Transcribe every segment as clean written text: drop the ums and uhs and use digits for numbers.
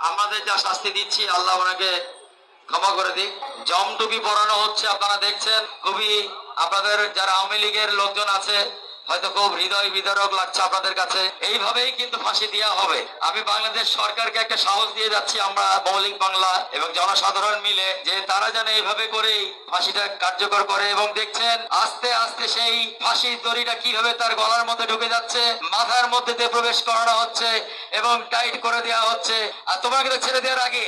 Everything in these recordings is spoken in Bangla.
আমাদের যা শাস্তি দিচ্ছি আল্লাহ ওনাকে ক্ষমা করে দিক। জমটুপি পরানো হচ্ছে, আপনারা দেখছেন। খুবই আপনাদের যারা আওয়ামী লীগের লোকজন আছে হয়তো খুব হৃদয় বিদারক লাগছে আপনাদের কাছে। এইভাবেই কিন্তু ফাঁসি দেওয়া হবে। আমি বাংলাদেশ সরকারকে একটা সাহস দিয়ে যাচ্ছি, আমরা মৌলিক বাংলা এবং জনসাধারণ মিলে, যে তারা যেন এইভাবে করেই ফাঁসিটা কার্যকর করে। এবং দেখছেন আস্তে আস্তে সেই ফাঁসির দড়িটা কিভাবে তার গলার মধ্যে ঢুকে যাচ্ছে, মাথার মধ্যে দিয়ে প্রবেশ করানো হচ্ছে এবং টাইট করে দেওয়া হচ্ছে। আর তোমাকে তো ছেড়ে দেওয়ার আগে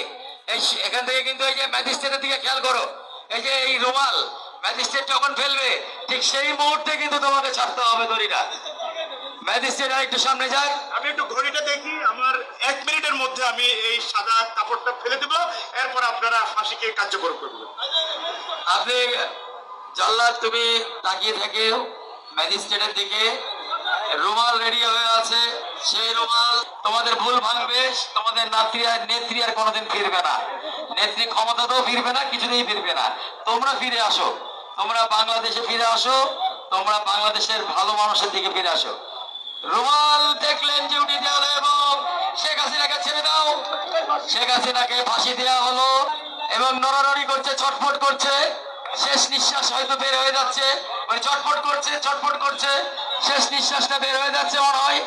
এখান থেকে কিন্তু এই যে ম্যাজিস্ট্রেটের দিকে খেয়াল করো, এই যে এই রুমাল ম্যাজিস্ট্রেট যখন ফেলবে ঠিক সেই মুহূর্তে কিন্তু তোমাকে ছাড়তে হবে দড়িটা। ম্যাজিস্ট্রেট আর একটু সামনে যায়, আমি একটু ঘড়িটা দেখি, আমার 1 মিনিটের মধ্যে আমি এই সাদা কাপড়টা ফেলে দেবো, এরপর আপনারা ফাঁসিকে কার্যকর করবেন। আপনি জল্লাদ তুমি তাকিয়ে থেকে ম্যাজিস্ট্রেটের দিকে। রুমাল রেডি হয়ে আছে, সেই রুমাল তোমাদের ভুল ভাঙবে, তোমাদের নেত্রী আর কোনোদিন ফিরবে না। নেত্রী ক্ষমতাতেও ফিরবে না, কিছুতেই ফিরবে না। তোমরা ফিরে আসো, তোমরা বাংলাদেশে ফিরে আসো, তোমরা বাংলাদেশের ভালো মানুষের দিকে ফিরে আসো। রুমাল দেখলেন যে উঠে দেওয়া হলো এবং শেখ হাসিনাকে ছেড়ে দাও। শেখ হাসিনাকে ফাঁসি দেওয়া হলো এবং নড়ানড়ি করছে, ছটফট করছে, শেষ নিঃশ্বাস হয়তো বের হয়ে যাচ্ছে, মানে ছটফট করছে, ছটফট করছে, শেষ নিঃশ্বাসটা বের হয়ে যাচ্ছে মনে হয়।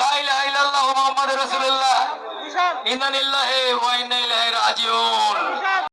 লা ইলাহা ইল্লাল্লাহু মুহাম্মাদুর রাসূলুল্লাহ, ইন্না লিল্লাহি ওয়া ইন্না ইলাইহি রাজিউন।